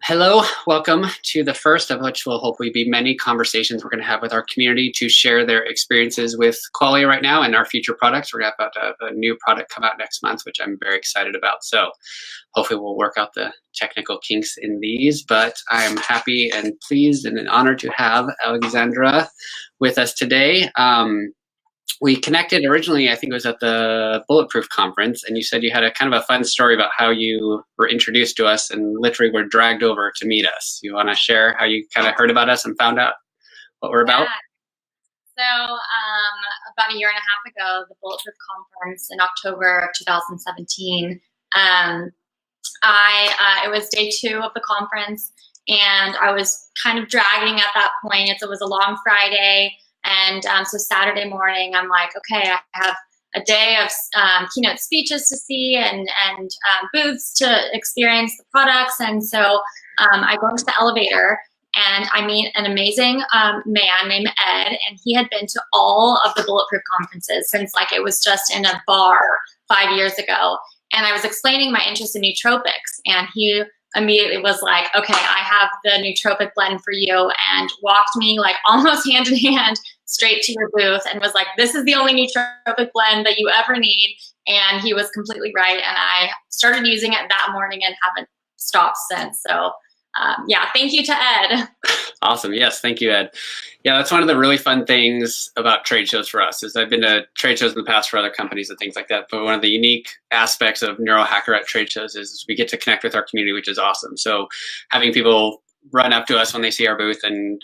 Hello, welcome to the first of which will hopefully be many conversations we're going to have with our community to share their experiences with Qualia right now and our future products. We're about to have a new product come out next month, which I'm very excited about. So hopefully we'll work out the technical kinks in these, but I'm happy and pleased and an honor to have Alexandra with us today. We connected originally, I think it was at the Bulletproof conference, and you said you had a kind of a fun story about how you were introduced to us and literally were dragged over to meet us. You want to share how you kind of heard about us and found out what we're about? So about a year and a half ago, the Bulletproof conference in October of 2017, it was day 2 of the conference, and I was kind of dragging at that point. It was a long Friday. And so Saturday morning, I'm like, okay, I have a day of keynote speeches to see and booths to experience the products. And so I go into the elevator and I meet an amazing man named Ed. And he had been to all of the Bulletproof conferences since like it was just in a bar 5 years ago. And I was explaining my interest in nootropics. And he immediately was like, okay, I have the nootropic blend for you, and walked me like almost hand in hand straight to your booth and was like, this is the only nootropic blend that you ever need. And he was completely right. And I started using it that morning and haven't stopped since. So yeah, thank you to Ed. Awesome. Yes. Thank you, Ed. Yeah, that's one of the really fun things about trade shows for us is I've been to trade shows in the past for other companies and things like that. But one of the unique aspects of Neurohacker at trade shows is we get to connect with our community, which is awesome. So having people run up to us when they see our booth and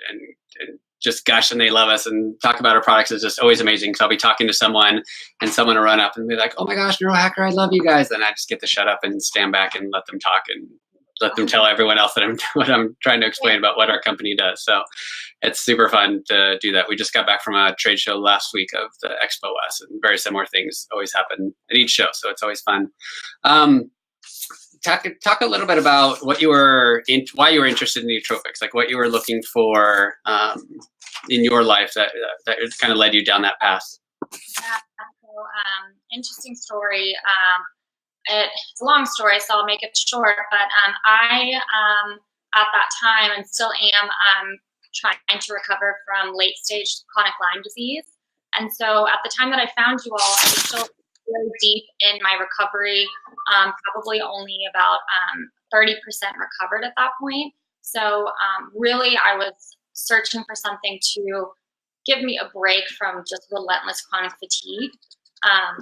just gush and they love us and talk about our products is just always amazing. So I'll be talking to someone and someone will run up and be like, oh my gosh, Neurohacker, I love you guys. Then I just get to shut up and stand back and let them talk and let them tell everyone else that what I'm trying to explain about what our company does. So it's super fun to do that. We just got back from a trade show last week of the Expo West, and very similar things always happen at each show. So it's always fun. Talk a little bit about what you were why you were interested in nootropics, like what you were looking for in your life that kind of led you down that path. Yeah, so interesting story. It's a long story, so I'll make it short. But I, at that time, and still am, trying to recover from late-stage chronic Lyme disease. And so at the time that I found you all, I was still really deep in my recovery, probably only about 30% recovered at that point. So really, I was searching for something to give me a break from just relentless chronic fatigue.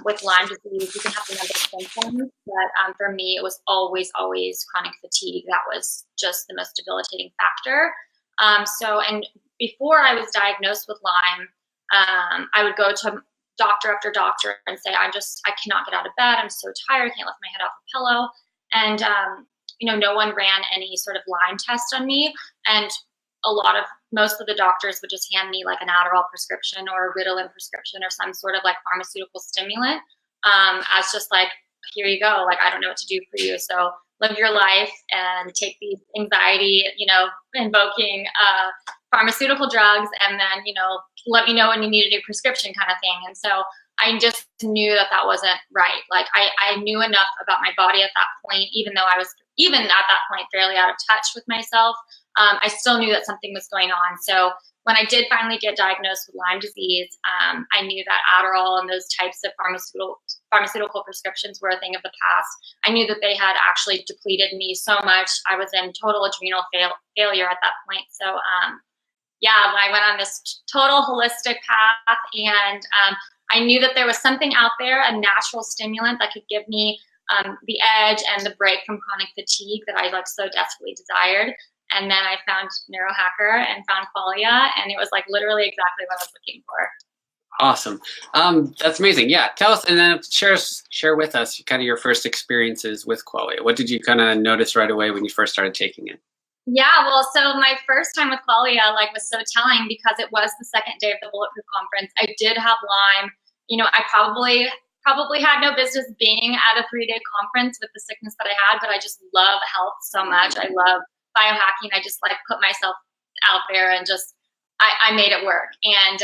With Lyme disease, you can have a number of symptoms, but for me, it was always chronic fatigue. That was just the most debilitating factor. And before I was diagnosed with Lyme, I would go to doctor after doctor and say, I cannot get out of bed. I'm so tired. I can't lift my head off the pillow. And, no one ran any sort of Lyme test on me. And most of the doctors would just hand me like an Adderall prescription or a Ritalin prescription or some sort of like pharmaceutical stimulant as just like, here you go. Like, I don't know what to do for you. So live your life and take these anxiety, invoking pharmaceutical drugs, and then, let me know when you need a new prescription kind of thing. And so I just knew that wasn't right. Like I knew enough about my body at that point, even though I was even at that point fairly out of touch with myself. I still knew that something was going on. So when I did finally get diagnosed with Lyme disease, I knew that Adderall and those types of pharmaceutical prescriptions were a thing of the past. I knew that they had actually depleted me so much. I was in total adrenal failure at that point. So I went on this total holistic path, and I knew that there was something out there, a natural stimulant that could give me the edge and the break from chronic fatigue that I so desperately desired. And then I found Neurohacker and found Qualia, and it was like literally exactly what I was looking for. Awesome. That's amazing. Yeah. Tell us, and then share with us kind of your first experiences with Qualia. What did you kind of notice right away when you first started taking it? Yeah, well, so my first time with Qualia was so telling because it was the second day of the Bulletproof conference. I did have Lyme. I probably had no business being at a 3-day conference with the sickness that I had, but I just love health so much. I love biohacking. I just put myself out there and just I made it work. And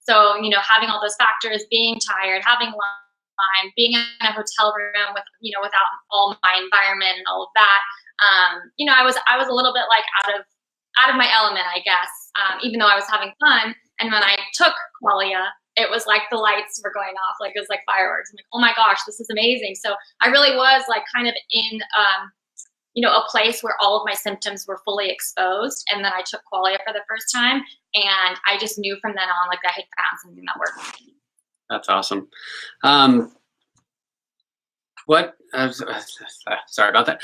so having all those factors, being tired, having Lyme, being in a hotel room with without all my environment and all of that, I was a little bit like out of my element, I guess, even though I was having fun. And when I took Qualia, it was like the lights were going off, like it was like fireworks. I'm like, oh my gosh, this is amazing. So I really was like kind of in, a place where all of my symptoms were fully exposed. And then I took Qualia for the first time, and I just knew from then on, like, I had found something that worked for me. That's awesome. Sorry about that.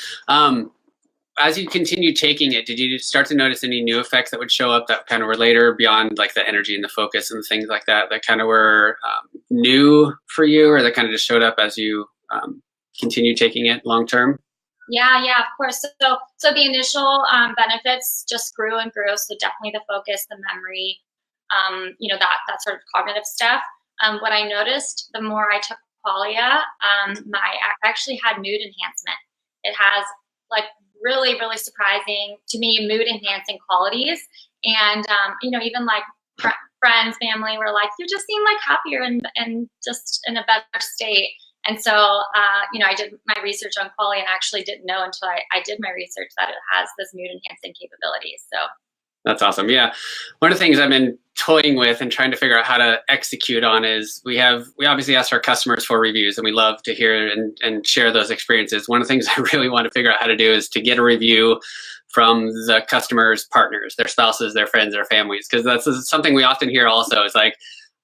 As you continue taking it, did you start to notice any new effects that would show up that kind of were later beyond like the energy and the focus and things like that kind of were new for you, or that kind of just showed up as you continue taking it long term? Yeah, of course. So the initial benefits just grew and grew. So definitely the focus, the memory, that sort of cognitive stuff. What I noticed, the more I took Qualia, I actually had mood enhancement. It has like really, really surprising to me mood enhancing qualities. And, even like friends, family were like, you just seem like happier and just in a better state. And so, I did my research on Qualia and actually didn't know until I did my research that it has this mood enhancing capabilities. So that's awesome. Yeah. One of the things I've been toying with and trying to figure out how to execute on is we obviously ask our customers for reviews, and we love to hear and share those experiences. One of the things I really want to figure out how to do is to get a review from the customers' partners, their spouses, their friends, their families, because that's something we often hear also. It's like,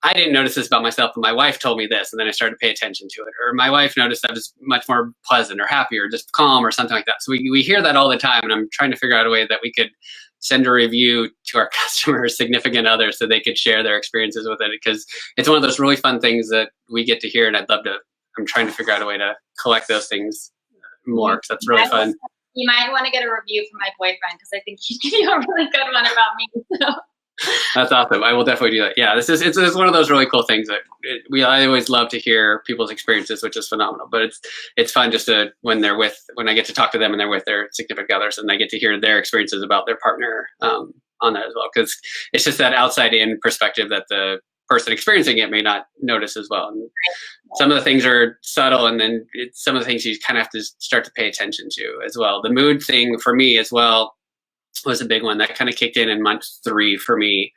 I didn't notice this about myself, but my wife told me this, and then I started to pay attention to it. Or my wife noticed I was much more pleasant or happy or just calm or something like that. So we hear that all the time, and I'm trying to figure out a way that we could send a review to our customers, significant others, so they could share their experiences with it, because it's one of those really fun things that we get to hear, and I'm trying to figure out a way to collect those things more, because that's really fun. You might want to get a review from my boyfriend, because I think he'd give you a really good one about me. So. That's awesome. I will definitely do that. Yeah, it's one of those really cool things that I always love to hear people's experiences, which is phenomenal. But it's fun just when I get to talk to them and they're with their significant others, and I get to hear their experiences about their partner on that as well, because it's just that outside in perspective that the person experiencing it may not notice as well. And some of the things are subtle, and then some of the things you kind of have to start to pay attention to as well. The mood thing for me as well was a big one that kind of kicked in month 3 for me.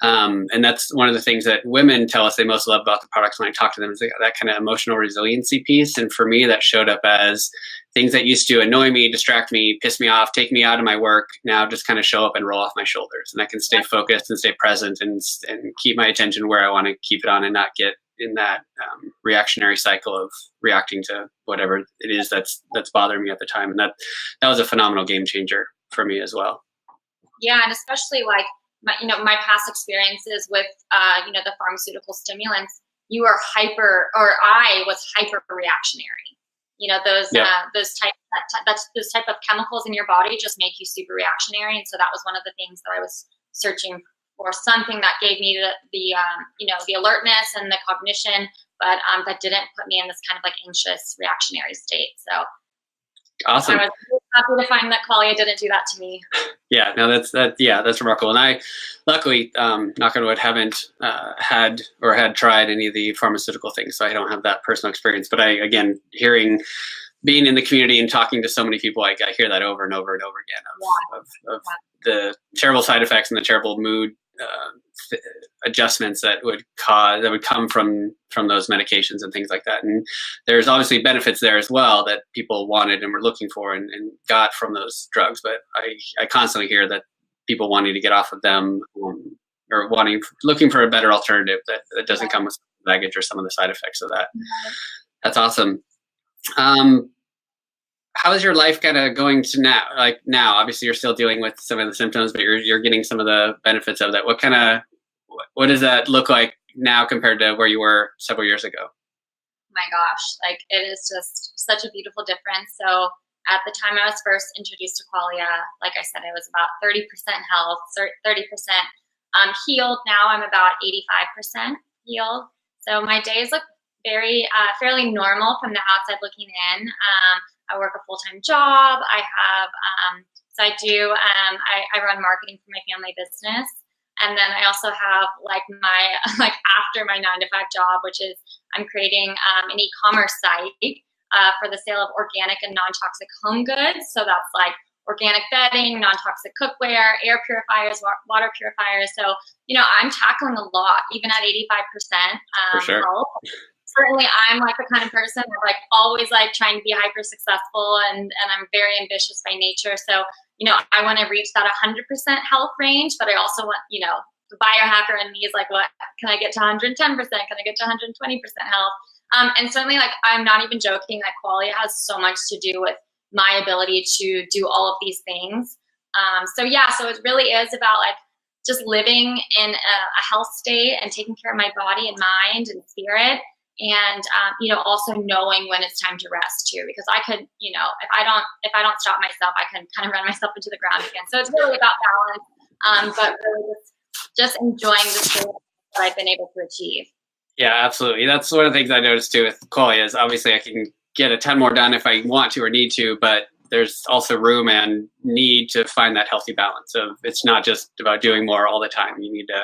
And that's one of the things that women tell us they most love about the products when I talk to them, is that kind of emotional resiliency piece. And for me, that showed up as things that used to annoy me, distract me, piss me off, take me out of my work, now just kind of show up and roll off my shoulders. And I can stay focused and stay present and keep my attention where I want to keep it on, and not get in that reactionary cycle of reacting to whatever it is that's bothering me at the time. And that was a phenomenal game changer for me as well. Yeah, and especially like my past experiences with the pharmaceutical stimulants, I was hyper reactionary. Those type of chemicals in your body just make you super reactionary, and so that was one of the things that I was searching for, something that gave me the alertness and the cognition, but that didn't put me in this kind of like anxious reactionary state. So awesome. I was really happy to find that Qualia didn't do that to me. Yeah, no, that's remarkable. And I, luckily, knock on wood, haven't had tried any of the pharmaceutical things, so I don't have that personal experience. But being in the community and talking to so many people, I hear that over and over and over again of the terrible side effects and the terrible mood adjustments that would come from those medications and things like that. And there's obviously benefits there as well that people wanted and were looking for and got from those drugs. But I constantly hear that people wanting to get off of them or looking for a better alternative that doesn't come with baggage or some of the side effects of that. That's awesome. How is your life kind of going to now? Like now, obviously you're still dealing with some of the symptoms, but you're getting some of the benefits of that. What does that look like now compared to where you were several years ago? My gosh, like it is just such a beautiful difference. So at the time I was first introduced to Qualia, like I said, I was about 30% health, 30% healed. Now I'm about 85% healed. So my days look very fairly normal from the outside looking in. I work a full-time job. I have, I run marketing for my family business. And then I also have after my 9-to-5 job, which is I'm creating an e-commerce site for the sale of organic and non-toxic home goods. So that's like organic bedding, non-toxic cookware, air purifiers, water purifiers. So, I'm tackling a lot, even at 85% For sure. health. Certainly, I'm like the kind of person who's like always like trying to be hyper successful, and I'm very ambitious by nature. So, I want to reach that 100% health range, but I also want, the biohacker in me is like, what can I get to 110%? Can I get to 120% health? And certainly, like, I'm not even joking. Like, Qualia has so much to do with my ability to do all of these things. So it really is about like just living in a health state and taking care of my body and mind and spirit. And, also knowing when it's time to rest too, because I could, if I don't stop myself, I can kind of run myself into the ground again. So it's really about balance, but really just enjoying the state that I've been able to achieve. Yeah, absolutely. That's one of the things I noticed too with Qualia is obviously I can get a ton more done if I want to or need to, but there's also room and need to find that healthy balance of it's not just about doing more all the time. You need to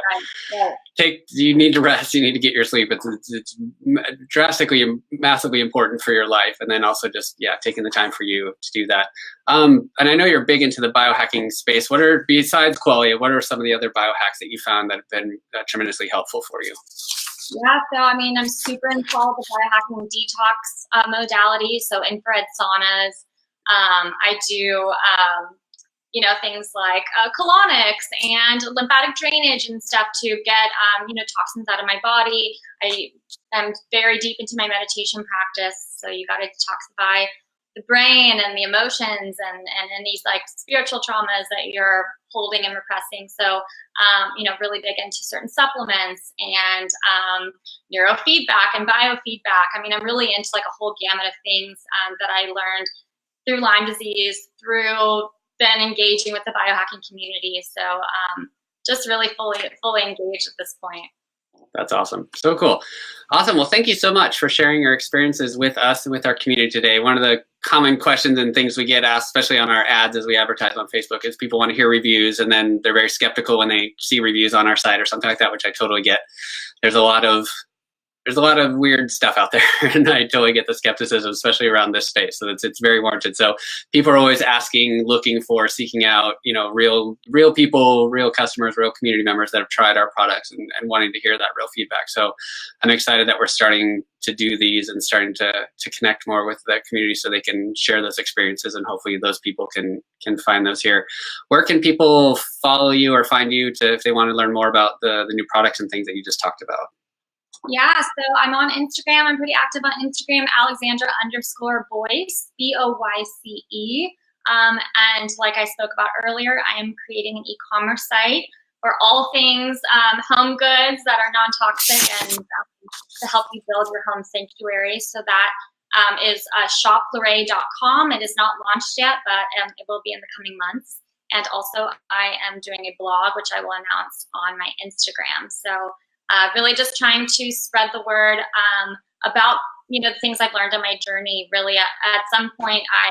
you need to rest, you need to get your sleep. It's drastically, massively important for your life. And then also just, taking the time for you to do that. And I know you're big into the biohacking space. Besides Qualia, what are some of the other biohacks that you found that have been tremendously helpful for you? Yeah, so I'm super involved with biohacking detox modalities, so infrared saunas. I do, things like colonics and lymphatic drainage and stuff to get, toxins out of my body. I am very deep into my meditation practice, so you got to detoxify the brain and the emotions and these like spiritual traumas that you're holding and repressing. So, really big into certain supplements and neurofeedback and biofeedback. I'm really into like a whole gamut of things that I learned through Lyme disease, through then engaging with the biohacking community. So just really fully engaged at this point. That's awesome. So cool. Awesome. Well, thank you so much for sharing your experiences with us and with our community today. One of the common questions and things we get asked, especially on our ads as we advertise on Facebook, is people want to hear reviews and then they're very skeptical when they see reviews on our site or something like that, which I totally get. There's a lot of weird stuff out there, and I totally get the skepticism, especially around this space. So it's very warranted. So people are always asking, looking for, seeking out, real people, real customers, real community members that have tried our products and wanting to hear that real feedback. So I'm excited that we're starting to do these and starting to connect more with the community so they can share those experiences, and hopefully those people can find those here. Where can people follow you or find you if they want to learn more about the new products and things that you just talked about? Yeah, so I'm on Instagram. I'm pretty active on Instagram, Alexandra_Boyce, Boyce. And like I spoke about earlier, I am creating an e-commerce site for all things home goods that are non-toxic and to help you build your home sanctuary. So that is shopluray.com. It is not launched yet, but it will be in the coming months. And also I am doing a blog, which I will announce on my Instagram. So really just trying to spread the word about, the things I've learned on my journey. Really, at some point, I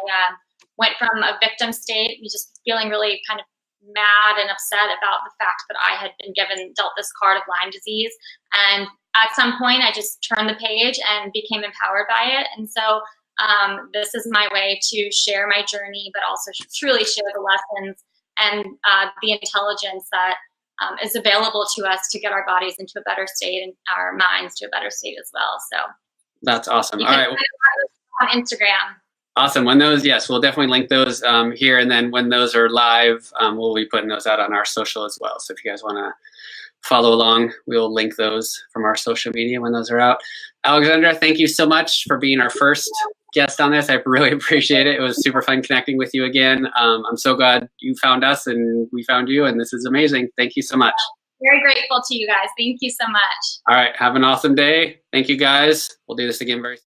went from a victim state, just feeling really kind of mad and upset about the fact that I had been dealt this card of Lyme disease. And at some point, I just turned the page and became empowered by it. And so this is my way to share my journey, but also truly share the lessons and the intelligence that is available to us to get our bodies into a better state and our minds to a better state as well. So that's awesome. You all right. On Instagram. Awesome. When those, yes, we'll definitely link those here. And then when those are live, we'll be putting those out on our social as well. So if you guys want to follow along, we'll link those from our social media when those are out. Alexandra, thank you so much for being our first guest on this. I really appreciate it. It was super fun connecting with you again. I'm so glad you found us and we found you, and this is amazing. Thank you so much. Very grateful to you guys. Thank you so much. All right. Have an awesome day. Thank you guys. We'll do this again very soon.